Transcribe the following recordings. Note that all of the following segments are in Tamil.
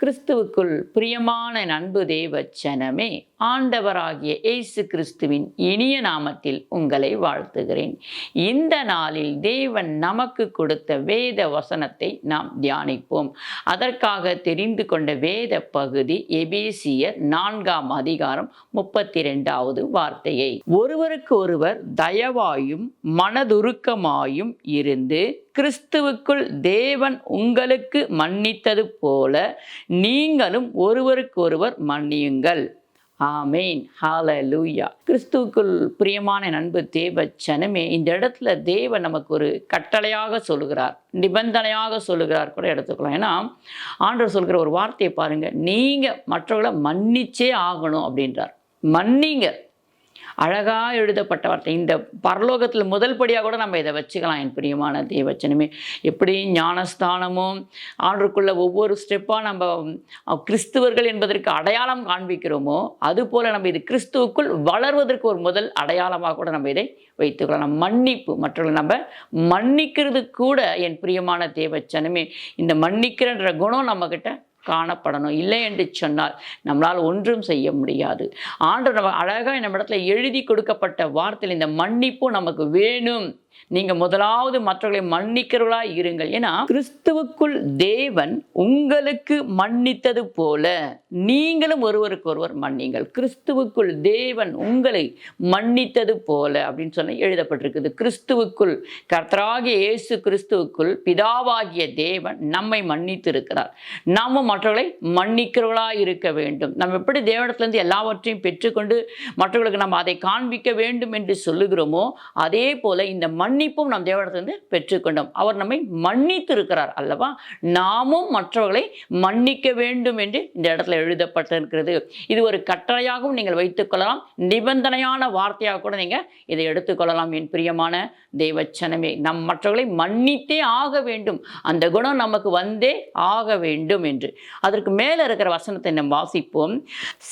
கிறிஸ்துவுக்குள் பிரியமான அன்பு தேவ ஜனமே, ஆண்டவராகிய இயேசு கிறிஸ்துவின் இனிய நாமத்தில் உங்களை வாழ்த்துகிறேன். இந்த நாளில் தேவன் நமக்கு கொடுத்த வேத வசனத்தை நாம் தியானிப்போம். அதற்காக தெரிந்து கொண்ட வேத பகுதி எபேசியர் 4ஆம் அதிகாரம் 32வது வார்த்தையை, ஒருவருக்கு ஒருவர் தயவாயும் மனதுருக்கமாயும் இருந்து கிறிஸ்துவுக்குள் தேவன் உங்களுக்கு மன்னித்தது போல நீங்களும் ஒருவருக்கு ஒருவர் மன்னியுங்கள். ஆமேன், ஹல்லேலூயா. கிறிஸ்துவுக்குள் பிரியமான அன்பு தேவ ஜனமே, இந்த இடத்துல தேவன் நமக்கு ஒரு கட்டளையாக சொல்லுகிறார், நிபந்தனையாக சொல்லுகிறார் கூட எடுத்துக்கலாம். ஏன்னா ஆண்டவர் சொல்கிற ஒரு வார்த்தையை பாருங்க, நீங்க மற்றவர்களை மன்னிச்சே ஆகணும் அப்படின்றார். மன்னிங்க, அழகா எழுதப்பட்ட வார்த்தை. இந்த பரலோகத்தில் முதல் படியாக கூட நம்ம இதை வச்சுக்கலாம். என் பிரியமான தேவச்சனமே, எப்படி ஞானஸ்தானமும் ஆண்டுக்குள்ள ஒவ்வொரு ஸ்டெப்பாக நம்ம கிறிஸ்துவர்கள் என்பதற்கு அடையாளம் காண்பிக்கிறோமோ, அதுபோல் நம்ம இது கிறிஸ்துவுக்குள் வளர்வதற்கு ஒரு முதல் அடையாளமாக கூட நம்ம இதை வைத்துக்கலாம். நம்ம மன்னிப்பு, மற்றவர்கள் நம்ம மன்னிக்கிறது கூட என் பிரியமான தேவச்சனமே, இந்த மன்னிக்கிறன்ற குணம் நம்மக்கிட்ட காணப்படணும். இல்லை என்று சொன்னால் நம்மளால் ஒன்றும் செய்ய முடியாது. ஆண்டவர் நம்ம அழகாக நம்ம இடத்துல எழுதி கொடுக்கப்பட்ட வார்த்தையில் இந்த மன்னிப்பு நமக்கு வேணும். நீங்க முதலாவது மற்றவர்களை மன்னிக்கிறவர்களாய் இருங்கள். ஏன்னா கிறிஸ்துவுக்குள் தேவன் உங்களுக்கு மன்னித்தது போல நீங்களும் ஒருவருக்கு ஒருவர் மன்னிங்கள். கிறிஸ்துவுக்குள் தேவன் உங்களை மன்னித்தது போல அப்படின்னு சொல்லி எழுதப்பட்டிருக்குது. கிறிஸ்துவுக்குள், கர்த்தராகிய இயேசு கிறிஸ்துவுக்குள் பிதாவாகிய தேவன் நம்மை மன்னித்து இருக்கிறார். நாம மற்றவர்களை மன்னிக்கிறவர்களாய் இருக்க வேண்டும். நம்ம எப்படி தேவனிடத்திலிருந்து எல்லாவற்றையும் பெற்றுக்கொண்டு மற்றவர்களுக்கு நம்ம அதை காண்பிக்க வேண்டும் என்று சொல்லுகிறோமோ, அதே போல இந்த மன்னிப்பும் நம் தேவனிடத்திலிருந்து பெற்றுக்கொண்டோம். அவர் நம்மை மன்னித்து இருக்கிறார் அல்லவா? நாமும் மற்றவர்களை மன்னிக்க வேண்டும் என்று இந்த இடத்துல எழுதப்பட்டிருக்கிறது. இது ஒரு கட்டளையாகவும் நீங்கள் வைத்துக் கொள்ளலாம், நிபந்தனையான வார்த்தையாக கூட நீங்க இதை எடுத்துக்கொள்ளலாம். என் பிரியமான தேவச்சனமே, நம் மற்றவர்களை மன்னித்தே ஆக வேண்டும், அந்த குணம் நமக்கு வந்தே ஆக வேண்டும் என்று. அதற்கு மேல இருக்கிற வசனத்தை நாம் வாசிப்போம்.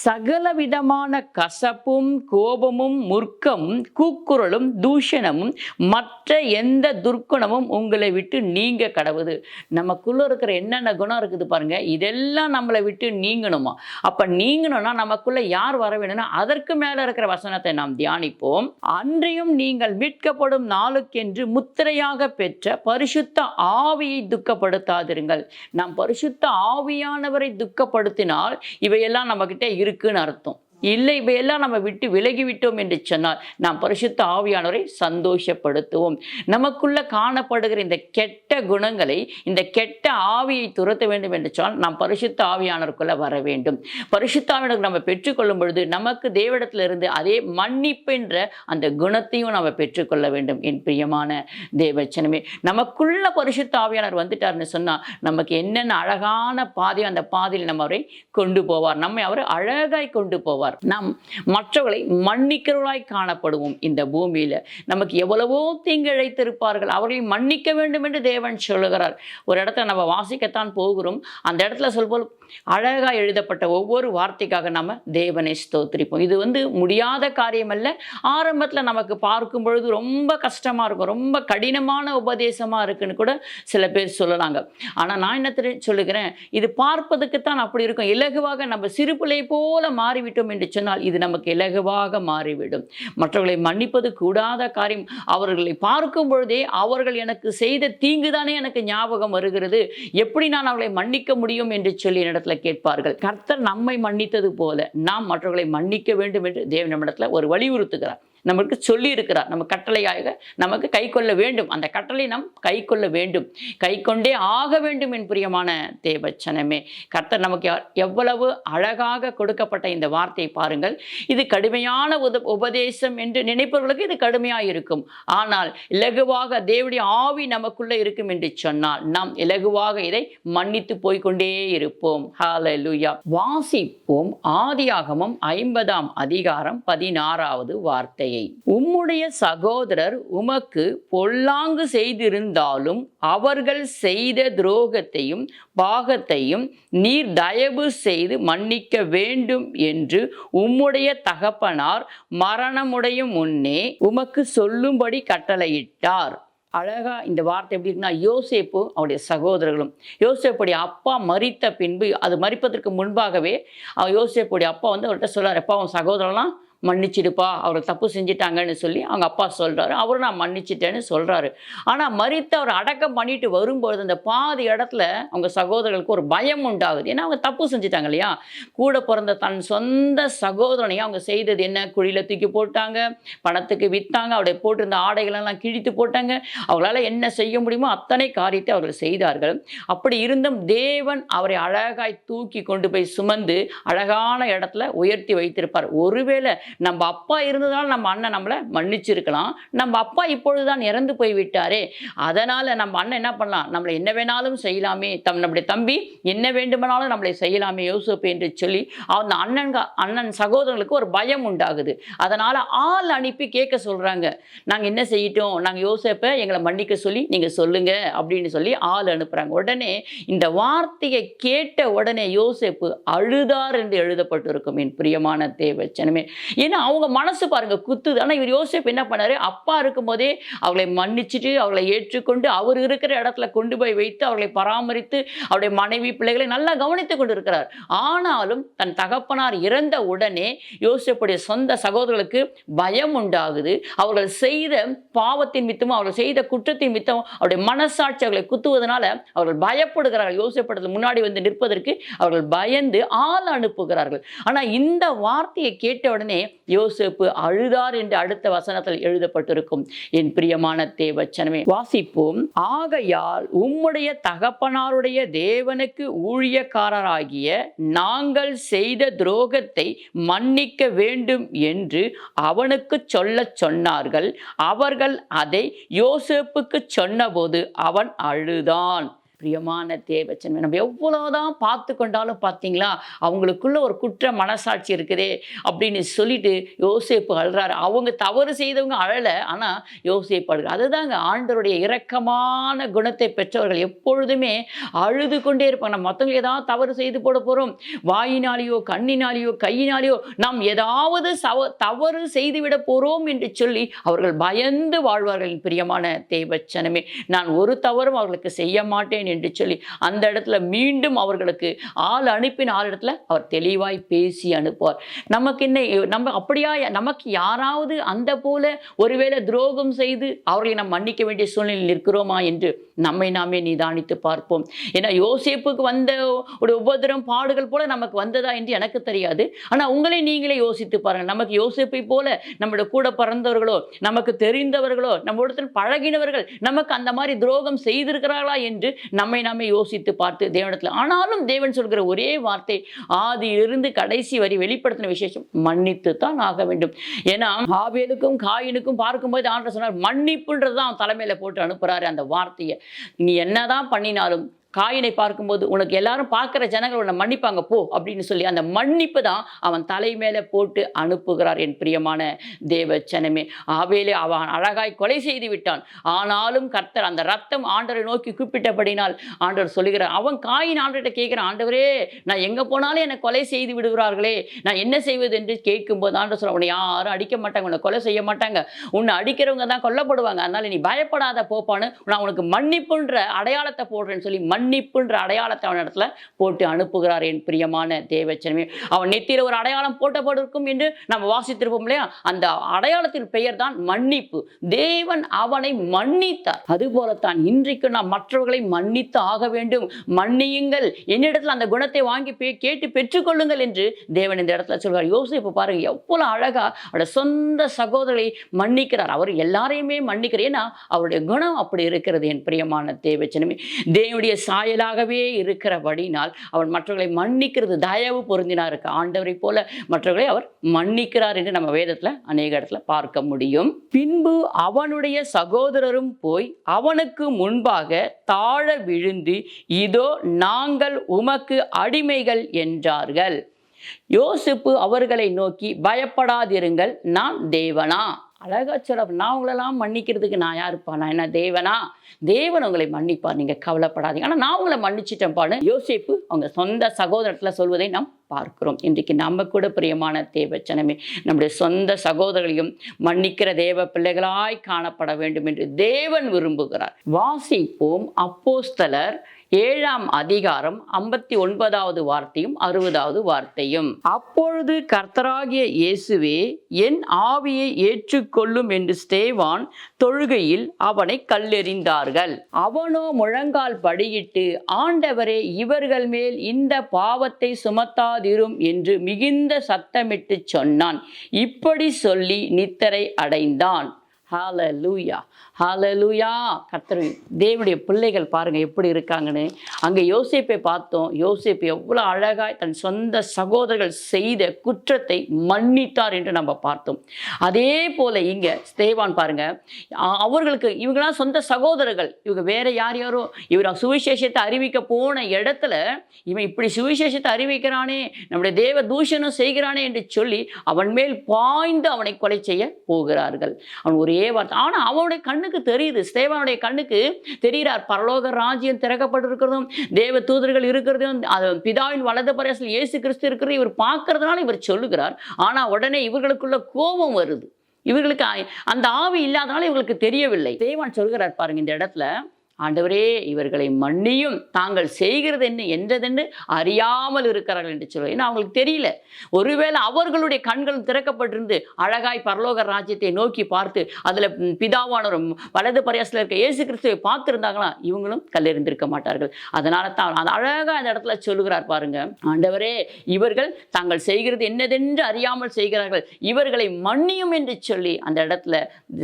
சகலவிதமான கசப்பும் கோபமும் முர்க்கமும் கூக்குரலும் தூஷணமும் மற்ற எந்த துர்க்குணமும் உங்களை விட்டு நீங்க கடவுது. நமக்குள்ள இருக்கிற என்னென்ன குணம் இருக்குது பாருங்க, இதெல்லாம் நம்மளை விட்டு நீங்கணுமா? அப்ப நீங்கணும்னா நமக்குள்ள யார் வர வேணும்னா அதற்கு மேல இருக்கிற வசனத்தை நாம் தியானிப்போம். அன்றையும் நீங்கள் மீட்கப்படும் நாளுக்கென்று முத்திரையாக பெற்ற பரிசுத்த ஆவியை துக்கப்படுத்தாதிருங்கள். நாம் பரிசுத்த ஆவியானவரை துக்கப்படுத்தினால் இவையெல்லாம் நம்ம கிட்ட இருக்குன்னு அர்த்தம். இல்லை, இவையெல்லாம் நம்ம விட்டு விலகிவிட்டோம் என்று சொன்னால் நாம் பரிசுத்த ஆவியானவரை சந்தோஷப்படுத்துவோம். நமக்குள்ள காணப்படுகிற இந்த கெட்ட குணங்களை, இந்த கெட்ட ஆவியை துரத்த வேண்டும் என்று சொன்னால் நாம் பரிசுத்த ஆவியானவருக்குள்ள வர வேண்டும். பரிசுத்த ஆவியானவருக்கு நம்ம பெற்றுக்கொள்ளும் பொழுது நமக்கு தேவனிடத்திலிருந்து அதே மன்னிப்புன்ற அந்த குணத்தையும் நம்ம பெற்றுக்கொள்ள வேண்டும். என் பிரியமான தேவச்சனமே, நமக்குள்ள பரிசுத்த ஆவியானவர் வந்துட்டார்னு சொன்னா நமக்கு என்னென்ன அழகான பாதையோ அந்த பாதையில் நம்ம அவரை கொண்டு போவார், நம்மை அவர் அழகாய் கொண்டு போவார். நாம் மற்றவர்களை மன்னிக்கிறவர்களாய் காணப்படுவோம். இந்த பூமியில நமக்கு எவ்வளவோ தீங்கு இழைத்திருப்பார்கள், அவர்களை மன்னிக்க வேண்டும் என்று தேவன் சொல்லுகிறார். ஒரு இடத்துல நம்ம வாசிக்கத்தான் போகிறோம், அந்த இடத்துல சொல்போல் அழகா எழுதப்பட்ட ஒவ்வொரு வார்த்தைக்காக நம்ம தேவனை ஸ்தோத்திரிப்போம். இது முடியாத காரியம் அல்ல. ஆரம்பத்துல நமக்கு பார்க்கும் பொழுது ரொம்ப கஷ்டமா இருக்கும், ரொம்ப கடினமான உபதேசமா இருக்குன்னு கூட சில பேர் சொல்லலாங்க. ஆனா நான் என்ன சொல்லுகிறேன், இது பார்ப்பதுக்குத்தான் அப்படி இருக்கும். இலகுவாக நம்ம சிறு பிள்ளை போல மாறிவிட்டோம் என்று சொன்னால் இது நமக்கு இலகுவாக மாறிவிடும். மற்றவர்களை மன்னிப்பது கூடாத காரியம். அவர்களை பார்க்கும் பொழுதே அவர்கள் எனக்கு செய்த தீங்குதானே எனக்கு ஞாபகம் வருகிறது, எப்படி நான் அவர்களை மன்னிக்க முடியும் என்று சொல்லி இடத்துல கேட்பார்கள். கர்த்தர் நம்மை மன்னித்தது போல நாம் மற்றவர்களை மன்னிக்க வேண்டும் என்று தேவன் நம்மிடத்துல ஒரு வலியுறுத்துகிறார், நமக்கு சொல்லி இருக்கிறார். நம்ம கட்டளையாக நமக்கு கை கொள்ள வேண்டும். அந்த கட்டளை நாம் கை கொள்ள வேண்டும், கை கொண்டே ஆக வேண்டும். என் பிரியமான தேவச்சனமே, கர்த்தர் நமக்கு எவ்வளவு அழகாக கொடுக்கப்பட்ட இந்த வார்த்தையை பாருங்கள். இது கடுமையான உபதேசம் என்று நினைப்பவர்களுக்கு இது கடுமையாக இருக்கும். ஆனால் இலகுவாக தேவனுடைய ஆவி நமக்குள்ள இருக்கும் என்று சொன்னால் நாம் இலகுவாக இதை மன்னித்து போய்கொண்டே இருப்போம். ஹல்லேலூயா. வாசிப்போம். ஆதியாகமம் 50ஆம் அதிகாரம் 16வது வார்த்தை. உம்முடைய சகோதரர் உமக்கு பொல்லாங்கு செய்திருந்தாலும் அவர்கள் செய்த துரோகத்தையும் பாகத்தையும் நீர் தயவு செய்து மன்னிக்க வேண்டும் என்று உம்முடைய தகப்பனார் மரணமுடைய முன்னே உமக்கு சொல்லும்படி கட்டளையிட்டார். அழகா இந்த வார்த்தை எப்படி இருக்குன்னா, யோசேப்பு அவருடைய சகோதரர்களும், யோசேப்புடைய அப்பா மரித்த பின்பு, அது மரிப்பதற்கு முன்பாகவே யோசேப்புடைய அப்பா வந்து அவர்கிட்ட சொல்றாரு, அப்பா உன் சகோதரன்லாம் மன்னிச்சிடுப்பா, அவர் தப்பு செஞ்சிட்டாங்கன்னு சொல்லி அவங்க அப்பா சொல்றாரு. அவரும் நான் மன்னிச்சிட்டேன்னு சொல்றாரு. ஆனா மரித்து அவர் அடக்கம் பண்ணிட்டு வரும்பொழுது அந்த பாதி இடத்துல அவங்க சகோதரர்களுக்கு ஒரு பயம் உண்டாகுது. ஏன்னா அவங்க தப்பு செஞ்சிட்டாங்க இல்லையா? கூட பிறந்த தன் சொந்த சகோதரனையும் அவங்க செய்தது என்ன? குழியில தூக்கி போட்டாங்க, பணத்துக்கு வித்தாங்க, அவருடைய போட்டிருந்த ஆடைகளெல்லாம் கிழித்து போட்டாங்க. அவங்களால என்ன செய்ய முடியுமோ அத்தனை காரியத்தை அவர்கள் செய்தார்கள். அப்படி இருந்தும் தேவன் அவரை அழகாய் தூக்கி கொண்டு போய் சுமந்து அழகான இடத்துல உயர்த்தி வைத்திருப்பார். ஒருவேளை நம்ம அப்பா இருந்ததால் நம்ம அண்ணன் நம்மளை மன்னிச்சிருக்கலாம். நம்ம அப்பா இப்பொழுதுதான் இறந்து போய் விட்டாரே, அதனால நம்ம அண்ணன் என்ன பண்ணலாம், நம்மளை என்ன வேணாலும் செய்யலாமே, நம்முடைய தம்பி என்ன வேண்டுமானாலும் நம்மளை செய்யலாமே யோசேப்பு என்று சொல்லி அந்த அண்ணன் சகோதரர்களுக்கு ஒரு பயம் உண்டாகுது. அதனால ஆள் அனுப்பி கேட்க சொல்றாங்க, நாங்க என்ன செய்யிட்டோம், நாங்க யோசேப்பை எங்களை மன்னிக்க சொல்லி நீங்க சொல்லுங்க அப்படின்னு சொல்லி ஆள் அனுப்புறாங்க. உடனே இந்த வார்த்தையை கேட்ட உடனே யோசேப்பு அழுதார் என்று எழுதப்பட்டிருக்கும். என் பிரியமான தேவச்சனமே, ஏன்னா அவங்க மனசு பாருங்க குத்துது. ஆனால் இவர் யோசேப்பு என்ன பண்ணாரு, அப்பா இருக்கும்போதே அவர்களை மன்னிச்சுட்டு அவர்களை ஏற்றுக்கொண்டு அவர் இருக்கிற இடத்துல கொண்டு போய் வைத்து அவர்களை பராமரித்து அவருடைய மனைவி பிள்ளைகளை நல்லா கவனித்துக் கொண்டு இருக்கிறார். ஆனாலும் தன் தகப்பனார் இறந்த உடனே யோசேப்புடைய சொந்த சகோதரர்களுக்கு பயம் உண்டாகுது. அவர்கள் செய்த பாவத்தின் மித்தமும் அவர்கள் செய்த குற்றத்தின் மித்தமும் அவருடைய மனசாட்சி அவர்களை குத்துவதனால அவர்கள் பயப்படுகிறார்கள். யோசேப்பு முன்னாடி வந்து நிற்பதற்கு அவர்கள் பயந்து ஆள் அனுப்புகிறார்கள். ஆனால் இந்த வார்த்தையை கேட்ட உடனே யோசேப்பு அழுதார் என்று அடுத்த வசனத்தில் எழுதப்பட்டிருக்கும். என் பிரியமான தேவச்சனமே, வாசிப்போம். ஆகையால் உம்முடைய தகப்பனாருடைய தேவனுக்கு ஊழியக்காரராகிய நாங்கள் செய்த துரோகத்தை மன்னிக்க வேண்டும் என்று அவனுக்கு சொல்லச் சொன்னார்கள். அவர்கள் அதை யோசேப்புக்கு சொன்னபோது அவன் அழுதான். பிரியமான தேவச்சனமே, நம்ம எவ்வளோதான் பார்த்து கொண்டாலும் பார்த்தீங்களா, அவங்களுக்குள்ள ஒரு குற்ற மனசாட்சி இருக்குதே அப்படின்னு சொல்லிட்டு யோசேப்பு அழுறாரு. அவங்க தவறு செய்தவங்க அழலை, ஆனால் யோசேப்பு அழுகிறார். அதுதாங்க ஆண்டவருடைய இரக்கமான குணத்தை பெற்றவர்கள் எப்பொழுதுமே அழுது கொண்டே இருப்பாங்க. நம்ம மற்றவங்க ஏதாவது தவறு செய்து போட போகிறோம், வாயினாலேயோ கண்ணினாலேயோ கையினாலேயோ நாம் ஏதாவது தவறு செய்துவிட போகிறோம் என்று சொல்லி அவர்கள் பயந்து வாழ்வார்கள். பிரியமான தேவச்சனமே, நான் ஒரு தவறும் அவர்களுக்கு செய்ய மாட்டேன் என்று சொல்லி அந்த இடத்துல மீண்டும் அவர்களுக்கு ஆள் அனுப்பின ஆள் இடத்துல அவர் தெளிவாய் பேசி அனுப்புவார். நமக்கு என்ன, நம்ம அப்படியா, நமக்கு யாராவது அந்த போல ஒருவேளை துரோகம் செய்து அவர்களை நாம் மன்னிக்க வேண்டிய சூழ்நிலையில் இருக்கிறோமா என்று நம்மை நாமே நிதானித்து பார்ப்போம். ஏன்னா யோசேப்புக்கு வந்த ஒரு உபத்திரம் பாடுகள் போல நமக்கு வந்ததா என்று எனக்கு தெரியாது. ஆனால் உங்களை நீங்களே யோசித்து பாருங்கள். நமக்கு யோசேப்பை போல நம்முடைய கூட பிறந்தவர்களோ நமக்கு தெரிந்தவர்களோ நம்முடன் பழகினவர்கள் நமக்கு அந்த மாதிரி துரோகம் செய்திருக்கிறார்களா என்று நம்மை நாமே யோசித்து பார்த்து தேவனிடத்தில். ஆனாலும் தேவன் சொல்கிற ஒரே வார்த்தை, ஆதியிலிருந்து கடைசி வரை வெளிப்படுத்தின விசேஷம் மன்னித்து தான் ஆக வேண்டும். ஏன்னா ஆபேலுக்கும் காயினுக்கும் பார்க்கும்போது ஆண்டவர் சொன்னார், மன்னிப்புன்றது தான் அவன் தலைமையில போட்டு அனுப்புறாரு அந்த வார்த்தையை. நீ என்னதான் பண்ணினாலும் காயினை பார்க்கும்போது உனக்கு எல்லாரும் பார்க்குற ஜனங்கள் உன்னை மன்னிப்பாங்க போ அப்படின்னு சொல்லி அந்த மன்னிப்பு தான் அவன் தலை மேலே போட்டு அனுப்புகிறார். என் பிரியமான தேவச்சனமே, ஆபேலே அவன் அழகாய் கொலை செய்து விட்டான். ஆனாலும் கர்த்தர் அந்த ரத்தம் ஆண்டவரை நோக்கி கூப்பிட்டபடினால் ஆண்டவர் சொல்லுகிறார். அவன் காயின் ஆண்டவர்கிட்ட கேட்குறான், ஆண்டவரே நான் எங்கே போனாலும் என்னை கொலை செய்து விடுகிறார்களே, நான் என்ன செய்வது என்று கேட்கும்போது ஆண்டவர் சொல்ல, உன்னை யாரும் அடிக்க மாட்டாங்க, உன்னை கொலை செய்ய மாட்டாங்க, உன்னை அடிக்கிறவங்க தான் கொல்லப்படுவாங்க, அதனால நீ பயப்படாத போப்பான்னு நான் உனக்கு மன்னிப்புன்ற அடையாளத்தை போடுறேன்னு சொல்லி மன்னிப்புன்ற அடையாளத்தை அவன் இடத்துல போட்டு அனுப்புகிறார். என் பிரியமான தேவச்சனமே, அவன் நெத்தியில ஒரு அடையாளம் போட்டப்பட்டிருக்கும் என்று நம்ம வாசித்திருப்போம் இல்லையா, அந்த அடையாளத்தின் பெயர் தான் மன்னிப்பு. தேவன் அவனை மன்னித்தார். அதுபோலத்தான் இன்றைக்கு நாம் மற்றவர்களை மன்னித்து ஆக வேண்டும். மன்னியுங்கள், என்னிடத்துல அந்த குணத்தை வாங்கி கேட்டு பெற்றுக்கொள்ளுங்கள் என்று தேவன் இந்த இடத்துல சொல்கிறார். யோசேப்பு பாருங்க எவ்வளவு அழகா அவருடைய சொந்த சகோதரரை மன்னிக்கிறார். அவர் எல்லாரையுமே மன்னிக்கிறார். ஏன்னா அவருடைய குணம் அப்படி இருக்கிறது. என் பிரியமான தேவச்சனமே, தேவனுடைய சாயலாகவே இருக்கிறபடினால் அவன் மற்றவர்களை மன்னிக்கிறது தயவு பொருந்தினா இருக்கு. ஆண்டவரை போல மற்றவர்களை அவர் மன்னிக்கிறார் என்று நம்ம வேதத்துல அநேக இடத்துல பார்க்க முடியும். பின்பு அவனுடைய சகோதரரும் போய் அவனுக்கு முன்பாக தாழ விழுந்து, இதோ நாங்கள் உமக்கு அடிமைகள் என்றார்கள். யோசேப்பு அவர்களை நோக்கி, பயப்படாதிருங்கள், நான் தேவனா, அழகா சொல்ல, நான் உங்களெல்லாம் மன்னிக்கிறதுக்கு நான் யாருப்பா, நான் என்ன தேவனா? தேவன் உங்களை மன்னிப்பார், நீங்க கவலைப்படாதீங்க. ஆனா நான் உங்களை மன்னிச்சிட்டேன்ப்பான்னு யோசேப்பு அவங்க சொந்த சகோதரத்துல சொல்வதை நாம் பார்க்கிறோம். இன்றைக்கு நம்ம கூட பிரியமான தேவச்சனமே, நம்முடைய சொந்த சகோதரர்களையும் மன்னிக்கிற தேவ பிள்ளைகளாய் காணப்பட வேண்டும் என்று தேவன் விரும்புகிறார். வாசிப்போம் அப்போஸ்தலர் 7ஆம் அதிகாரம் 59வது வார்த்தையும் 60வது வார்த்தையும். அப்பொழுது கர்த்தராகிய இயேசுவே என் ஆவியை ஏற்றுக்கொள்ளும் என்று ஸ்தேவான் தொழுகையில் அவனை கல்லெறிந்தார்கள். அவனோ முழங்கால் படியிட்டு, ஆண்டவரே, இவர்கள் மேல் இந்த பாவத்தை சுமத்தாதிரும் என்று மிகுந்த சத்தமிட்டு சொன்னான். இப்படி சொல்லி நித்திரை அடைந்தான். ஹalleluya, ஹalleluya. கர்த்தர் தேவனுடைய பிள்ளைகள் பாருங்க எப்படி இருக்காங்கன்னு. அங்கே யோசேப்பை பார்த்தோம். யோசேப்பு எவ்வளோ அழகாய் தன் சொந்த சகோதரர்கள் செய்த குற்றத்தை மன்னித்தார் என்று நம்ம பார்த்தோம். அதே போல இங்க ஸ்தேவான் பாருங்க, அவர்களுக்கு இவங்களாம் சொந்த சகோதரர்கள், இவங்க வேற யாரோ இவர் சுவிசேஷத்தை அறிவிக்க போன இடத்துல இவன் இப்படி சுவிசேஷத்தை அறிவிக்கிறானே, நம்முடைய தேவ தூஷணம் செய்கிறானே என்று சொல்லி அவன் மேல் பாய்ந்து அவனை கொலை செய்ய போகிறார்கள். அவன் ஒரே வார்த்தை, ஆனா அவனுடைய கண்ணுக்கு தெரியுது, ஸ்தேவானுடைய கண்ணுக்கு தெரிகிறார், பரலோக ராஜ்யம் திறக்கப்பட்டிருக்கிறதும் தேவ தூதர்கள் இருக்கிறதும் பிதாவின் வலது பரிசில் இயேசு கிறிஸ்து இருக்கிறது இவர் பார்க்கறதுனால இவர் சொல்லுகிறார். ஆனா உடனே இவர்களுக்குள்ள கோபம் வருது. இவர்களுக்கு அந்த ஆவி இல்லாதனால இவர்களுக்கு தெரியவில்லை. தேவன் சொல்கிறார் பாருங்க இந்த இடத்துல, ஆண்டவரே, இவர்களை மன்னியும், தாங்கள் செய்கிறது என்ன என்றதென்று அறியாமல் இருக்கிறார்கள் என்று சொல்லுவார். ஏன்னா அவங்களுக்கு தெரியல. ஒருவேளை அவர்களுடைய கண்களும் திறக்கப்பட்டிருந்து அழகாய் பரலோக ராஜ்யத்தை நோக்கி பார்த்து அதில் பிதாவானவரும் வலது பரியாசத்தில் இருக்க இயேசு கிறிஸ்துவை பார்த்துருந்தாங்களா, இவங்களும் கல்லெறிந்திருக்க மாட்டார்கள். அதனால தான் அது அழகாக அந்த இடத்துல சொல்லுகிறார் பாருங்க, ஆண்டவரே, இவர்கள் தாங்கள் செய்கிறது என்னதென்று அறியாமல் செய்கிறார்கள், இவர்களை மன்னியும் என்று சொல்லி அந்த இடத்துல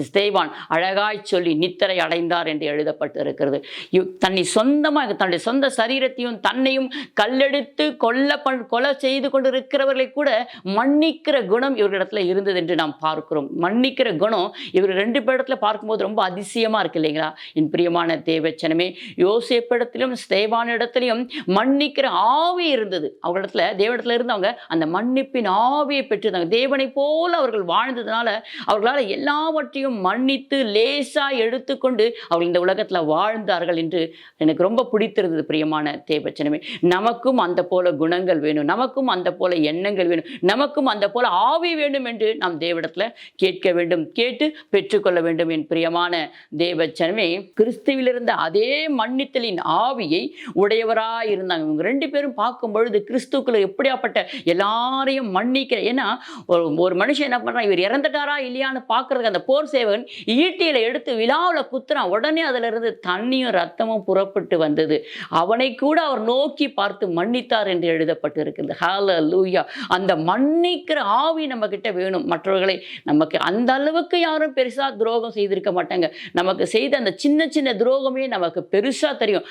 ஸ்தேவான் அழகாய் சொல்லி நித்திரை அடைந்தார் என்று எழுதப்பட்டிருக்கிறது. தன்னை சொந்தமாக தன்னுடைய சொந்த சரீரத்தையும் தன்னையும் கல்லெடுத்து கொலை செய்து கொண்டிருக்கிறவர்களை கூட மன்னிக்கிற குணம் இவர்களிடத்துல இருந்தது என்று நாம் பார்க்கிறோம். மன்னிக்கிற குணம் இவர் 2 பேரிடத்துல பார்க்கும்போது ரொம்ப அதிசயமா இருக்கு இல்லைங்களா? என் பிரியமான தேவச்சனமே, யோசேப்பிடத்திலும் ஸ்தேவானிடத்திலும் மன்னிக்கிற ஆவி இருந்தது அவர்களிடத்துல. தேவனிடத்துல இருந்தவங்க அந்த மன்னிப்பின் ஆவியை பெற்றிருந்தாங்க. தேவனை போல அவர்கள் வாழ்ந்ததுனால அவர்களால் எல்லாவற்றையும் மன்னித்து லேசா எடுத்துக்கொண்டு அவர்கள் இந்த உலகத்துல வாழ்ந்தார்கள் என்று எனக்கு ரொம்ப பிடித்திருந்தது. பிரியமான தேவச்சனமே, நமக்கும் அந்த போல குணங்கள் வேணும், நமக்கும் அந்த போல எண்ணங்கள் வேணும், நமக்கும் அந்த போல ஆவி வேண்டும் என்று நாம் தேவனிடத்துல கேட்க வேண்டும், கேட்டு பெற்றுக்கொள்ள வேண்டும். என் பிரியமான தேவச்சனமே, கிறிஸ்துவில் இருந்த அதே மன்னித்தலின் ஆவியை உடையவராய் இருந்தாங்க. இவங்க 2 பேரும் பார்க்கும் பொழுது கிறிஸ்துக்குள்ள எப்படியாப்பட்ட எல்லாரையும் மன்னிக்கிற, ஏன்னா ஒரு மனுஷன் என்ன பண்றான், இவர் இறந்துட்டாரா இல்லையான்னு பார்க்கறதுக்கு அந்த போர் சேவகன் ஈட்டியில எடுத்து விழாவில் குத்துறான். உடனே அதுல இருந்து தண்ணியும் ரத்தமும் புறப்பட்டு வந்தது. அவனை கூட அவர் நோக்கி பார்த்து மன்னித்தார் என்று எழுதப்பட்டிருக்கிறது. ஹalleluya. அந்த மன்னிக்கிற ஆவி நம்ம கிட்ட வேணும். மற்றவர்களை நமக்கு அந்த அளவுக்கு யாரும் பெருசா துரோகம் செய்திருக்க மாட்டாங்க. நமக்கு செய்த அந்த சின்ன சின்ன துரோகமே நமக்கு பெருசா தெரியும்.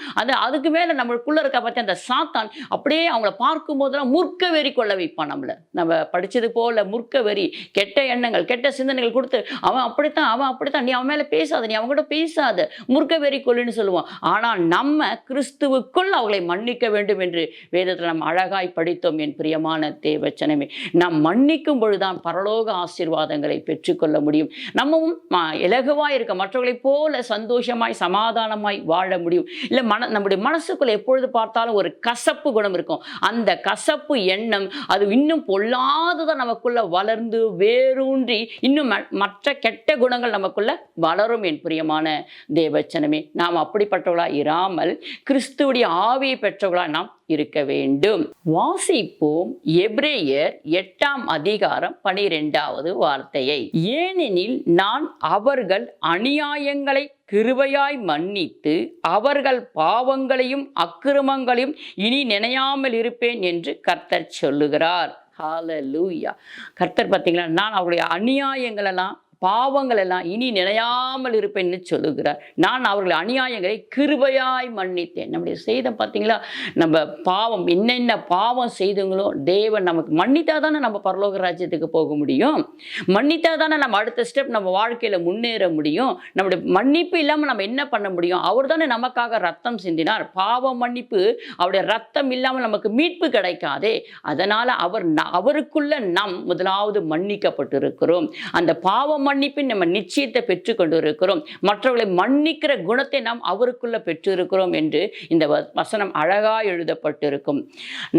அதுக்கு மேல நம்மளுக்குள்ள இருக்க பார்த்து அந்த சாத்தான் அப்படியே அவங்கள பார்க்கும் போதெல்லாம் முற்க வெறி கொள்ள வைப்பான். நம்ம படிச்சது போல முற்க வெறி, கெட்ட எண்ணங்கள், கெட்ட சிந்தனைகள் கொடுத்து அவன் அப்படித்தான், நீ அவன் மேல பேசாத, நீ அவங்க கூட பேசாத, முற்க வெறி கொள்ளுன்னு சொல்லுவான். ஆனால் நம்ம கிறிஸ்துவுக்குள் அவர்களை மன்னிக்க வேண்டும் என்று வேதத்தில் நாம் அழகாய் படித்தோம். என் பிரியமான தேவச்சனமே, நாம் மன்னிக்கும் பொழுதுதான் பரலோக ஆசீர்வாதங்களை பெற்றுக்கொள்ள முடியும். நம்மவும் இலகுவாய் இருக்க, மற்றவர்களைப் போல சந்தோஷமாய் சமாதானமாய் வாழ முடியும். இல்லை நம்முடைய மனசுக்குள்ள எப்பொழுது பார்த்தாலும் ஒரு கசப்பு குணம் இருக்கும். அந்த கசப்பு எண்ணம் அது இன்னும் பொல்லாததான் நமக்குள்ள வளர்ந்து வேரூன்றி இன்னும் மற்ற கெட்ட குணங்கள் நமக்குள்ள வளரும். என் பிரியமான தேவச்சனமே, நாம் அப்படிப்பட்டவர்களா இராமல் கிறிஸ்துவுடைய ஆவியை பெற்றவர்களா நாம் இருக்க வேண்டும். வாசிப்போம் எபிரேயர் 8ஆம் அதிகாரம் 12வது வார்த்தையை. ஏனெனில் நான் அவர்கள் அநியாயங்களை கிருபையாய் மன்னித்து அவர்கள் பாவங்களையும் அக்கிரமங்களையும் இனி நினையாமல் இருப்பேன் என்று கர்த்தர் சொல்லுகிறார். ஹalleluya. கர்த்தர் பார்த்தீங்களா, நான் அவருடைய அநியாயங்களெல்லாம் பாவங்கள் எல்லாம் இனி நினையாமல் இருப்பேன்னு சொல்லுகிறார். நான் அவர்கள் அநியாயங்களை கிருபையாய் மன்னித்தேன். நம்முடைய செய்தம் பார்த்தீங்களா, நம்ம பாவம் என்னென்ன பாவம் செய்தங்களோ தேவன் நமக்கு மன்னித்தா தானே நம்ம பரலோக ராஜ்யத்துக்கு போக முடியும். மன்னித்தா தானே நம்ம அடுத்த ஸ்டெப் நம்ம வாழ்க்கையில் முன்னேற முடியும். நம்முடைய மன்னிப்பு இல்லாமல் நம்ம என்ன பண்ண முடியும்? அவர் தானே நமக்காக ரத்தம் சிந்தினார். பாவ மன்னிப்பு, அவருடைய ரத்தம் இல்லாமல் நமக்கு மீட்பு கிடைக்காதே. அதனால அவருக்குள்ள நாம் முதலாவது மன்னிக்கப்பட்டிருக்கிறோம். அந்த பாவம் மன்னிப்பின் நம்ம நிச்சயத்தை பெற்று கொண்டு இருக்கிறோம். மற்றவர்களை மன்னிக்கிற குணத்தை நாம் அவருக்குள்ள பெற்றிருக்கிறோம் என்று இந்த வசனம் அழகாய் எழுதப்பட்டிருக்கும்.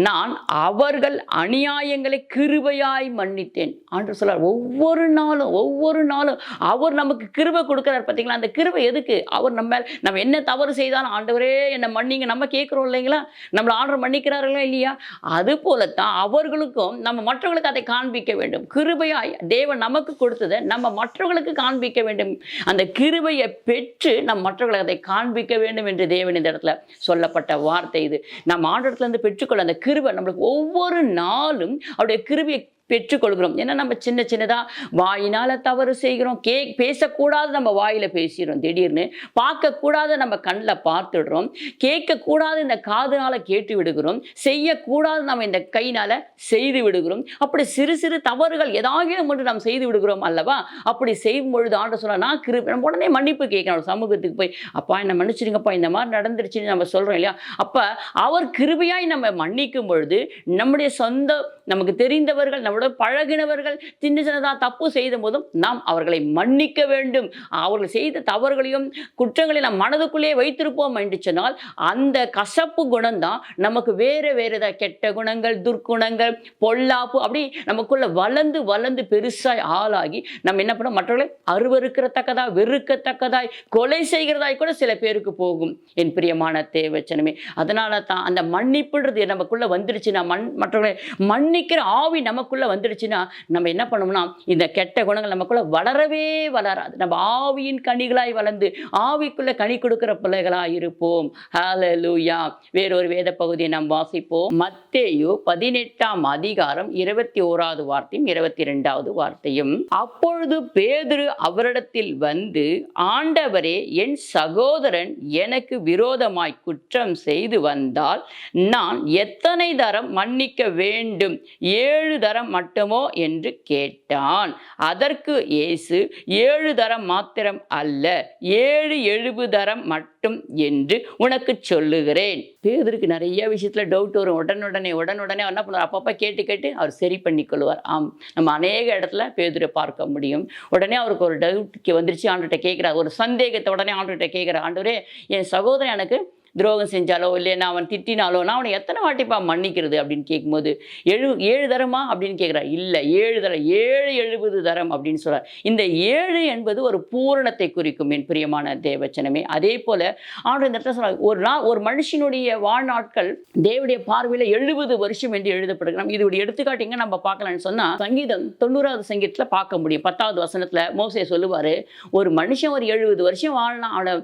நான் அவர்கள் அநியாயங்களை கிருபையாய் மன்னித்தேன். ஆண்டவர் சொல்றார், ஒவ்வொரு நாளும் அவர் நமக்கு கிருபை கொடுக்கிறார். பார்த்தீங்களா, அந்த கிருபை எதுக்கு? அவர் நம்ம என்ன தவறு செய்தாலும் ஆண்டவரே என்னை மன்னிங்க நம்ம கேட்கிறோம் இல்லைங்களா? நம்மளை ஆண்டவர் மன்னிக்கிறார்களா இல்லையா? அது போலத்தான் அவர்களுக்கும் நம்ம மற்றவர்களுக்கு அதை காண்பிக்க வேண்டும். கிருபையாய் தேவன் நமக்கு கொடுத்ததை நம்ம மற்றவர்களுக்கு காண்பிக்க வேண்டும். அந்த கிருபையை பெற்று நம் மற்றவர்களுக்கு அதை காண்பிக்க வேண்டும் என்று தேவன் இந்த இடத்துல சொல்லப்பட்ட வார்த்தை இது. நம்ம ஆண்டவரிடத்துல இருந்து பெற்றுக்கொள்ள அந்த கிருபை நம்மளுக்கு ஒவ்வொரு நாளும் அவருடைய கிருபையை பெற்றுக்கொள்கிறோம். ஏன்னா நம்ம சின்னதாக வாயினால் தவறு செய்கிறோம். பேசக்கூடாது நம்ம வாயில் பேசிடுறோம். திடீர்னு பார்க்கக்கூடாது நம்ம கண்ணில் பார்த்துடுறோம். கேட்கக்கூடாது இந்த காதுனால் கேட்டு விடுகிறோம். செய்யக்கூடாது நம்ம இந்த கையினால் செய்து விடுகிறோம். அப்படி சிறு சிறு தவறுகள் ஏதாவது ஒன்று நாம் செய்து விடுகிறோம் அல்லவா? அப்படி செய்யும் பொழுது ஆண்டவர் சொல்ல, நான் நம்ம உடனே மன்னிப்பு கேட்கணும். சமூகத்துக்கு போய், அப்பா என்ன மன்னிச்சிருங்கப்பா, இந்த மாதிரி நடந்துருச்சுன்னு நம்ம சொல்கிறோம் இல்லையா? அப்போ அவர் கிருபையாய் நம்ம மன்னிக்கும் பொழுது நம்முடைய சொந்த நமக்கு தெரிந்தவர்கள் நம்மளோட பழகினவர்கள் சின்னதாக தப்பு செய்த போதும் நாம் அவர்களை மன்னிக்க வேண்டும். அவர்கள் செய்த தவறுகளையும் குற்றங்களையும் நாம் மனதுக்குள்ளே வைத்திருப்போம் என்று சொன்னால் அந்த கசப்பு குணம் தான் நமக்கு வேறு கெட்ட குணங்கள், துர்க்குணங்கள், பொல்லாப்பு அப்படி நமக்குள்ள வளர்ந்து பெருசாய் ஆளாகி நம்ம என்ன பண்ணோம், மற்றவர்களை அருவருக்கிறத்தக்கதாய், வெறுக்கத்தக்கதாய், கொலை செய்கிறதாய் கூட சில பேருக்கு போகும். என் பிரியமான தேவச்சனமே, அதனால தான் அந்த மன்னிப்புன்றது நமக்குள்ள வந்துடுச்சுன்னா, மற்றவர்களை மன்னிக்கிற ஆவி நமக்குள்ள வந்துடுச்சுன்னா நம்ம என்ன பண்ணோம்னா இந்த கெட்ட குணங்கள் நமக்குள்ள வளரவே வளராது. நம்ம ஆவியின் கனிகளாய் வளர்ந்து ஆவிக்குள்ள கனி கொடுக்கிற பிள்ளைகளாய் இருப்போம். ஹல்லேலூயா. வேறொரு வேத பகுதியை நாம் வாசிப்போம். மத்தேயு 18ஆம் அதிகாரம் 21வது வார்த்தையும் 22வது வார்த்தையும். அப்பொழுது பேதுரு அவரிடத்தில் வந்து, ஆண்டவரே, என் சகோதரன் எனக்கு விரோதமாய் குற்றம் செய்து வந்தால் நான் எத்தனை தரம் மன்னிக்க வேண்டும்? 7 தரம் மட்டுமோ என்று கேட்டான். அதற்கு இயேசு, 7 தரம் மாத்திரம் அல்ல, 7 தரம் மட்டும் என்று உனக்கு சொல்லுகிறேன். பேதுருக்கு நிறைய விஷயத்துல டவுட் வரும். உடனுடனே என்ன பண்ணுவார், அப்பப்போ கேட்டு அவர் சரி பண்ணி கொள்வார். நம்ம அநேக இடத்துல பேதுரை பார்க்க முடியும். உடனே அவருக்கு ஒரு டவுட் வந்துருச்சு, ஆண்டுகிட்ட கேட்கிறார். ஒரு சந்தேகத்தை உடனே ஆண்டுகிட்ட கேட்கிறார், ஆண்டவரே, என் சகோதரன் எனக்கு துரோகம் செஞ்சாலோ இல்லைன்னா அவன் திட்டினாலோ நான் அவனை எத்தனை வாட்டிப்பா மன்னிக்கிறது அப்படின்னு கேட்கும்போது 7 தரமா அப்படின்னு கேட்குறார். இல்லை, 7 தரம், 70 தரம் அப்படின்னு சொல்கிறார். இந்த 7 என்பது ஒரு பூரணத்தை குறிக்கும். என் பிரியமான தேவச்சனமே, அதே போல் ஆண்டு இந்த இடத்துல சொல்கிறார், ஒரு மனுஷனுடைய வாழ்நாட்கள் தேவனுடைய பார்வையில் 70 வருஷம் என்று எழுதப்படுகிறோம். இதோடைய எடுத்துக்காட்டிங்க நம்ம பார்க்கலான்னு சொன்னால் சங்கீதம் 90வது சங்கீதத்தில் பார்க்க முடியும். 10வது வசனத்தில் மோசே சொல்லுவார், ஒரு மனுஷன் ஒரு 70 வருஷம் வாழலாம், அவனோட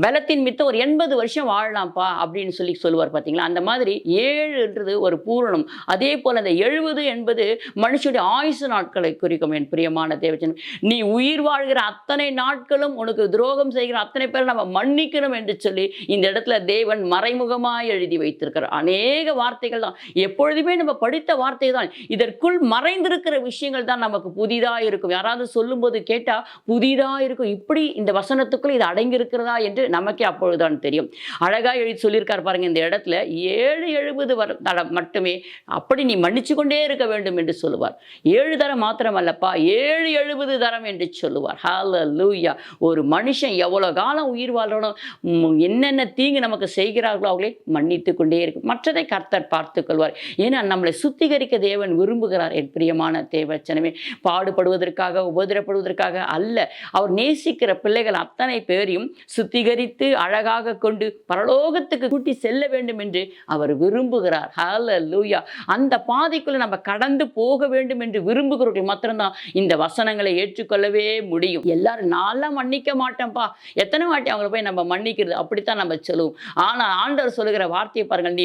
பலத்தின் மித்த ஒரு 80 வருஷம் வாழலாம் அப்படின்னு சொல்லுவார். பார்த்தீங்களா, அந்த மாதிரி 7ன்றது ஒரு பூரணம். அதே போல அந்த 70 என்பது மனுஷனுடைய ஆயுசு நாட்களை குறிக்கும். என் பிரியமான தேவச்சன், நீ உயிர் வாழ்கிற அத்தனை நாட்களும் உனக்கு துரோகம் செய்கிற அத்தனை பேர் நம்ம மன்னிக்கணும் என்று சொல்லி இந்த இடத்துல தேவன் மறைமுகமாய் எழுதி வைத்திருக்கிறார். அநேக வார்த்தைகள் தான், எப்பொழுதுமே நம்ம படித்த வார்த்தை தான். இதற்குள் மறைந்திருக்கிற விஷயங்கள் தான் நமக்கு புதிதாக இருக்கும். யாராவது சொல்லும்போது கேட்டால் புதிதாக இருக்கும், இப்படி இந்த வசனத்துக்குள் இது அடங்கி இருக்கிறதா என்று நமக்கே அப்பொழுதுதான் தெரியும். அழகா எழுதி சொல்லியிருக்கார் பாருங்க இந்த இடத்துல, 7 தரம் மட்டுமே, அப்படி நீ மன்னிச்சு கொண்டே இருக்க வேண்டும் என்று சொல்லுவார். 7 தரம் மாத்திரம் அல்லப்பா, 70 தரம் என்று சொல்லுவார். ஹல்லேலூயா. ஒரு மனுஷன் எவ்வளவு காலம் உயிர் வாழணும், என்னென்ன தீங்கு நமக்கு செய்கிறார்களோ அவங்களே மன்னித்து கொண்டே இருக்கும். மற்றதை கர்த்தர் பார்த்து கொள்வார். ஏன்னா நம்மளை சுத்திகரிக்க தேவன் விரும்புகிறார். என் பிரியமான தேவச்சனமே, பாடுபடுவதற்காக உபதிரப்படுவதற்காக அல்ல, அவர் நேசிக்கிற பிள்ளைகள் அத்தனை பேரையும் சுத்திகரித்து அழகாக கொண்டு பரலோகத்துக்கு கூட்டி செல்ல வேண்டும் என்று அவர் விரும்புகிறார். ஹல்லேலூயா. அந்த பாதைக்குள்ள நம்ம கடந்து போக வேண்டும் என்று விரும்புகிறவர்கள் மாத்திரம்தான் இந்த வசனங்களை ஏற்றுக்கொள்ளவே முடியும். எல்லாரும் நான்லாம் மன்னிக்க மாட்டேன்ப்பா, எத்தனை வாட்டி அவங்களை போய் நம்ம மன்னிக்கிறது, அப்படித்தான் நம்ம சொல்லுவோம். ஆனால் ஆண்டவர் சொல்லுகிற வார்த்தையை பாருங்கள்,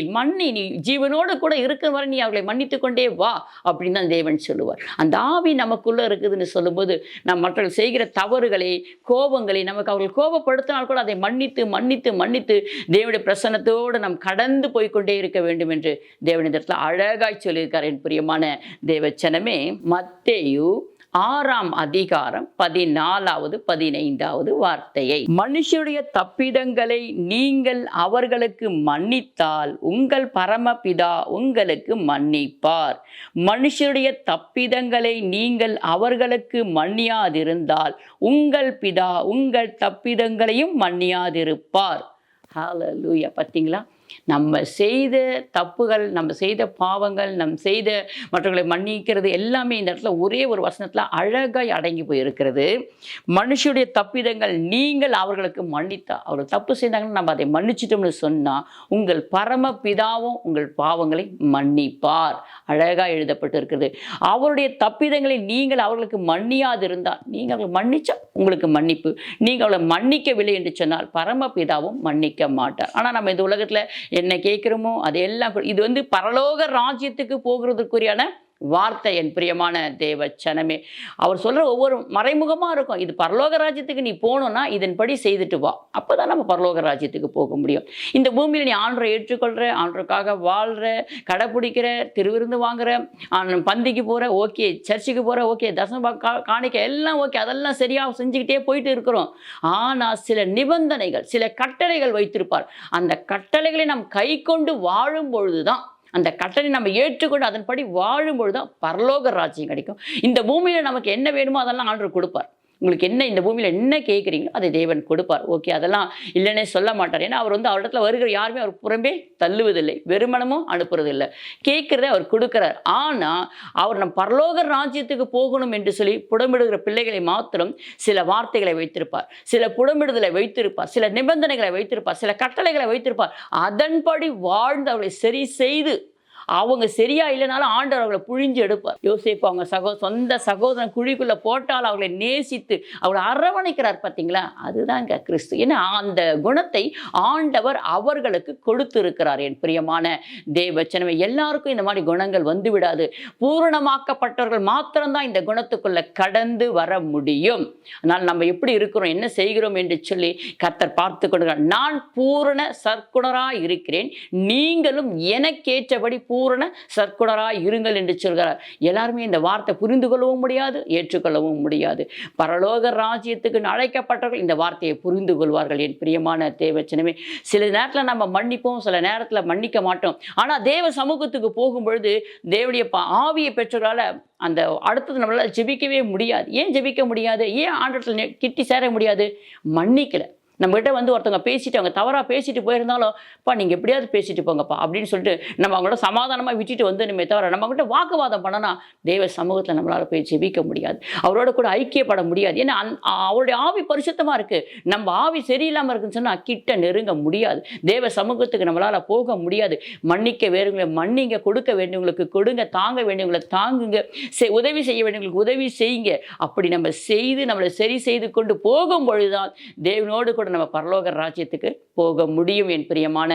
நீ ஜீவனோடு கூட இருக்கிற வரை நீ அவர்களை மன்னித்து கொண்டே வா அப்படின்னு தான் தேவன் சொல்லுவார். அந்த ஆவி நமக்குள்ள இருக்குதுன்னு சொல்லும்போது நம்ம மற்றவர்கள் செய்கிற தவறுகளை, கோபங்களை, நமக்கு அவர்கள் கோபப்படுத்தினால் கூட அதை மன்னித்து மன்னித்து மன்னித்து தேவனுடைய பிரசன்னத்தோடு நாம் கடந்து போய்கொண்டே இருக்க வேண்டும் என்று தேவனிடத்தில் அழகாய் சொல்லியிருக்கார். என் பிரியமான தேவச்சனமே, மத்தேயு 6ஆம் அதிகாரம் 14வது 15வது வார்த்தையை. மனுஷருடைய தப்பிதங்களை நீங்கள் அவர்களுக்கு மன்னித்தால் உங்கள் பரமபிதா உங்களுக்கு மன்னிப்பார். மனுஷருடைய தப்பிதங்களை நீங்கள் அவர்களுக்கு மன்னியாதிருந்தால் உங்கள் பிதா உங்கள் தப்பிதங்களையும் மன்னியாதிருப்பார். ஹல்லேலூயா. பார்த்தீங்களா, நம்ம செய்த தப்புகள், நம்ம செய்த பாவங்கள், செய்த மற்றவர்களை மன்னிக்கிறது எல்லாமே இந்த இடத்துல ஒரே ஒரு வசனத்தில் அழகாய் அடங்கி போயிருக்கிறது. மனுஷருடைய தப்பிதங்கள் நீங்கள் அவர்களுக்கு மன்னித்தா, அவர்கள் தப்பு செய்தாங்கன்னா நம்ம அதை மன்னிச்சிட்டோம்னு சொன்னால் உங்கள் பரம பிதாவும் உங்கள் பாவங்களை மன்னிப்பார். அழகாக எழுதப்பட்டு இருக்கிறது. அவருடைய தப்பிதங்களை நீங்கள் அவர்களுக்கு மன்னியாதிருந்தால், நீங்கள் அவர்கள் மன்னிச்சா உங்களுக்கு மன்னிப்பு, நீங்கள் அவளை மன்னிக்கவில்லை என்று சொன்னால் பரம பிதாவும் மன்னிக்க மாட்டார். ஆனால் நம்ம இந்த உலகத்தில் என்ன கேட்கிறோமோ அதையெல்லாம், இது பரலோக ராஜ்யத்துக்கு போகிறதுக்குரியான வார்த்தை. என் பிரியமான தேவ ஜனமே, அவர் சொல்ற ஒவ்வொரு மறைமுகமா இருக்கும். இது பரலோக ராஜ்யத்துக்கு நீ போகணும்னா இதன்படி செய்துட்டு வா, அப்பதான் நம்ம பரலோக ராஜ்யத்துக்கு போக முடியும். இந்த பூமியில் நீ ஆண்டரை ஏற்றுக்கொள்ற, ஆண்டருக்காக வாழ்ற, கடைப்பிடிக்கிற, திருவிருந்து வாங்குற, பந்திக்கு போற, ஓகே, சர்ச்சுக்கு போற, ஓகே, தசம காணிக்க எல்லாம் ஓகே, அதெல்லாம் சரியா செஞ்சுக்கிட்டே போயிட்டு இருக்கிறோம். ஆனா சில நிபந்தனைகள், சில கட்டளைகள் வைத்திருப்பார். அந்த கட்டளைகளை நாம் கை கொண்டு வாழும் பொழுதுதான், அந்த கட்டளை நம்ம ஏற்றுக்கொண்டு அதன்படி வாழும்பொழுது தான் பரலோக ராஜ்யம் கிடைக்கும். இந்த பூமியில் நமக்கு என்ன வேணுமோ அதெல்லாம் ஆண்டவர் கொடுப்பார். உங்களுக்கு என்ன இந்த பூமியில் என்ன கேட்குறீங்களோ அதை தேவன் கொடுப்பார். ஓகே, அதெல்லாம் இல்லைன்னே சொல்ல மாட்டார். ஏன்னா அவர் அவரிடத்துல வருகிற யாருமே அவர் புறம்பே தள்ளுவதில்லை, வெறுமனமும் அனுப்புறதில்லை. கேட்குறத அவர் கொடுக்குறார். ஆனால் அவர் நம் பரலோக ராஜ்யத்துக்கு போகணும் என்று சொல்லி புடமிடுகிற பிள்ளைகளை மாத்திரம் சில வார்த்தைகளை வைத்திருப்பார், சில புடமிடுதலை வைத்திருப்பார், சில நிபந்தனைகளை வைத்திருப்பார், சில கட்டளைகளை வைத்திருப்பார். அதன்படி வாழ்ந்து அவளை சரி செய்து, அவங்க சரியா இல்லைனாலும் ஆண்டவர் அவங்களை புழிஞ்சு எடுப்பார். யோசேப்பு அவங்க சொந்த சகோதரன் குழிக்குள்ள போட்டால் அவங்களை நேசித்து அவளை அரவணைக்கிறார். பார்த்தீங்களா, அதுதாங்க கிறிஸ்து. ஏன்னா அந்த குணத்தை ஆண்டவர் அவர்களுக்கு கொடுத்திருக்கிறார். என் பிரியமான தேவச்சனமே, எல்லாருக்கும் இந்த மாதிரி குணங்கள் வந்து விடாது. பூரணமாக்கப்பட்டவர்கள் மாத்திரம்தான் இந்த குணத்துக்குள்ள கடந்து வர முடியும். அதனால் நம்ம எப்படி இருக்கிறோம், என்ன செய்கிறோம் என்று சொல்லி கர்த்தர் பார்த்து கொண்டு, நான் பூரண சற்குணராய் இருக்கிறேன், நீங்களும் எனக்கேற்றபடி பூரண சற்குணராய் இருங்கள் என்று சொல்கிறார். எல்லாருமே இந்த வார்த்தை புரிந்து கொள்ளவும் முடியாது, ஏற்றுக்கொள்ளவும் முடியாது. பரலோக ராஜ்யத்துக்கு அழைக்கப்பட்டவர்கள் இந்த வார்த்தையை புரிந்து கொள்வார்கள். என் பிரியமான தேவச்சனமே, சில நேரத்தில் நம்ம மன்னிப்போம், சில நேரத்தில் மன்னிக்க மாட்டோம். ஆனால் தேவ சமூகத்துக்கு போகும்பொழுது தேவனுடைய ஆவியை பெற்றவர்களால் அந்த அடுத்தது நம்மளால் ஜெபிக்கவே முடியாது. ஏன் ஜெபிக்க முடியாது? ஏன் ஆண்டவரில் கிட்டி சேர முடியாது? மன்னிக்கலை. நம்மகிட்ட ஒருத்தவங்க பேசிட்டு, அவங்க தவறாக பேசிட்டு போயிருந்தாலும், பா நீங்கள் எப்படியாவது பேசிட்டு போங்கப்பா அப்படின்னு சொல்லிட்டு நம்ம அவங்களோட சமாதானமாக விட்டுட்டு வந்துடுமே தவிர, நம்ம அவங்ககிட்ட வாக்குவாதம் பண்ணனா தேவ சமூகத்தில் நம்மளால் போய் ஜெபிக்க முடியாது, அவரோட கூட ஐக்கியப்பட முடியாது. ஏன்னா அவருடைய ஆவி பரிசுத்தமாக இருக்குது. நம்ம ஆவி சரியில்லாமல் இருக்குன்னு சொன்னால் கிட்ட நெருங்க முடியாது, தேவ சமூகத்துக்கு நம்மளால் போக முடியாது. மன்னிக்க வேறுங்களை மன்னிங்க, கொடுக்க வேண்டியவங்களுக்கு கொடுங்க, தாங்க வேண்டியவங்களை தாங்குங்க, உதவி செய்ய வேண்டியவங்களுக்கு உதவி செய்யுங்க. அப்படி நம்ம செய்து நம்மளை சரி செய்து கொண்டு போகும் பொழுதுதான் தேவனோடு கூட நம்ம பரலோக ராஜ்யத்துக்கு போக முடியும். என் பிரியமான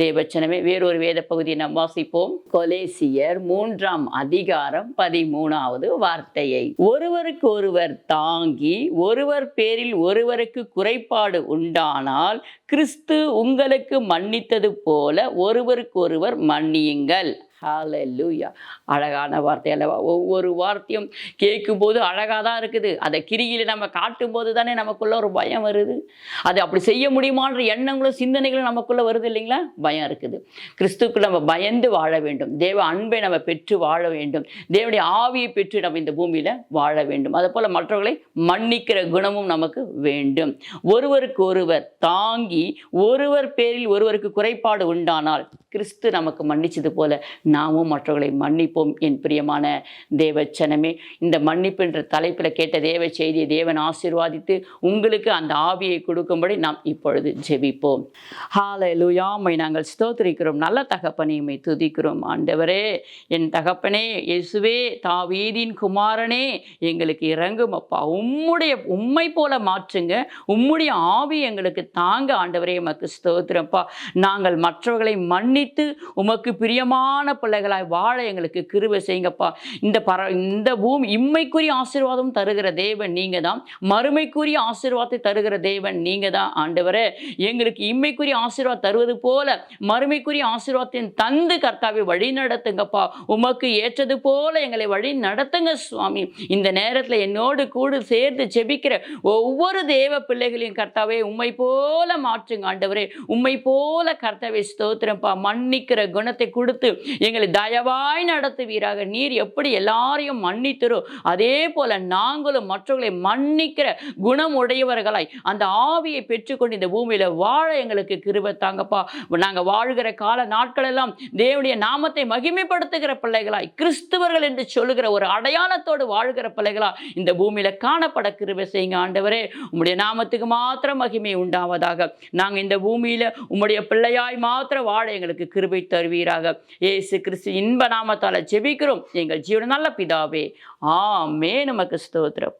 தேவச்சனமே, வேறொரு வேத பகுதியை நாம் வாசிப்போம். கொலேசியர் 3ஆம் அதிகாரம் 13வது வார்த்தையை. ஒருவருக்கு ஒருவர் தாங்கி ஒருவர் பேரில் ஒருவருக்கு குறைபாடு உண்டானால் கிறிஸ்து உங்களுக்கு மன்னித்தது போல ஒருவருக்கு ஒருவர் மன்னியுங்கள். ஹல்லேலூயா. அழகான வார்த்தை அல்லவா? ஒவ்வொரு வார்த்தையும் கேட்கும்போது அழகாக தான் இருக்குது. அதை கிரியில் நம்ம காட்டும்போது தானே நமக்குள்ள ஒரு பயம் வருது. அது அப்படி செய்ய முடியுமான்ற எண்ணங்களும் சிந்தனைகளும் நமக்குள்ள வருது இல்லைங்களா? பயம் இருக்குது. கிறிஸ்துக்கு நம்ம பயந்து வாழ வேண்டும். தேவ அன்பை நம்ம பெற்று வாழ வேண்டும். தேவனுடைய ஆவியை பெற்று நம்ம இந்த பூமியில் வாழ வேண்டும். அதே போல் மற்றவர்களை மன்னிக்கிற குணமும் நமக்கு வேண்டும். ஒருவருக்கு ஒருவர் தாங்கி ஒருவர் பேரில் ஒருவருக்கு குறைபாடு உண்டானால் கிறிஸ்து நமக்கு மன்னிச்சது போல நாமும் மற்றவர்களை மன்னிப்போம். என் பிரியமான தேவச்சனமே, இந்த மன்னிப்பு என்ற தலைப்பில் கேட்ட தேவ செய்தியை தேவன் ஆசீர்வாதித்து உங்களுக்கு அந்த ஆவியை கொடுக்கும்படி நாம் இப்பொழுது ஜெபிப்போம். ஹல்லேலூயா. உம்மை நாங்கள் ஸ்தோத்திரிக்கிறோம். நல்ல தகப்பனே, உம்மை துதிக்கிறோம். ஆண்டவரே, என் தகப்பனே, இயேசுவே, தாவீதின் குமாரனே, எங்களுக்கு இறங்கும் அப்பா. உம்மை போல மாற்றுங்க. உம்முடைய ஆவி எங்களுக்கு தாங்க. ஆண்டவரே, உமக்கு ஸ்தோத்திரப்பா. நாங்கள் மற்றவர்களை மன்னித்து உமக்கு பிரியமான பிள்ளைகளாய் வாழ எங்களுக்கு கிருபை செய்யுங்கப்பா. இந்த பூமி இம்மைக்குரிய ஆசீர்வாதம் தருகிற தேவன் நீங்க தான். மறுமைக்குரிய ஆசீர்வாதத்தை தருகிற தேவன் நீங்க தான் ஆண்டவரே. எங்களுக்கு இம்மைக்குரிய ஆசீர்வாதம் தருவது போல மறுமைக்குரிய ஆசீர்வாதத்தின் தந்து கர்த்தாவை வழி நடத்துங்கப்பா. உமக்கு ஏற்றது போல எங்களை வழி நடத்துங்க சுவாமி. இந்த நேரத்தில் என்னோடு கூட சேர்ந்து ஜெபிக்கிற ஒவ்வொரு தேவ பிள்ளைகளையும் கர்த்தாவே உம்மை போல மாற்றுங்க ஆண்டவரே. உம்மை போல கர்த்தாவே ஸ்தோத்திரப்பா. மன்னிக்கிற குணத்தை கொடுத்து எங்களை தயவாய் நடத்துவீராக. நீர் எப்படி எல்லாரையும் மன்னித்தரோ அதே போல நாங்களும் மற்றவர்களை மன்னிக்கிற குணம் உடையவர்களாய் அந்த ஆவியை பெற்றுக்கொண்டு இந்த பூமியில வாழ எங்களுக்கு கிருபை தாங்கப்பா. நாங்க வாழ்கிற கால நாட்கள் எல்லாம் தேவனுடைய நாமத்தை மகிமைப்படுத்துகிற பிள்ளைகளாய் கிறிஸ்துவர்கள் என்று சொல்லுகிற ஒரு அடையாளத்தோடு வாழ்கிற பிள்ளைகளா இந்த பூமியில காணப்பட கிருபை செய்யுங்க ஆண்டவரே. உம்முடைய நாமத்துக்கு மாத்திரம் மகிமை உண்டாவதாக. நாங்க இந்த பூமியில உம்முடைய பிள்ளையாய் மாத்திரம் வாழ எங்களுக்கு கிருபை தருவீராக. இயேசு கிறிஸ்து இன்ப நாமத்தால ஜெபிக்கிறோம் எங்கள் ஜீவன நல்ல பிதாவே. ஆமென். நமக்கு ஸ்தோத்திரம்.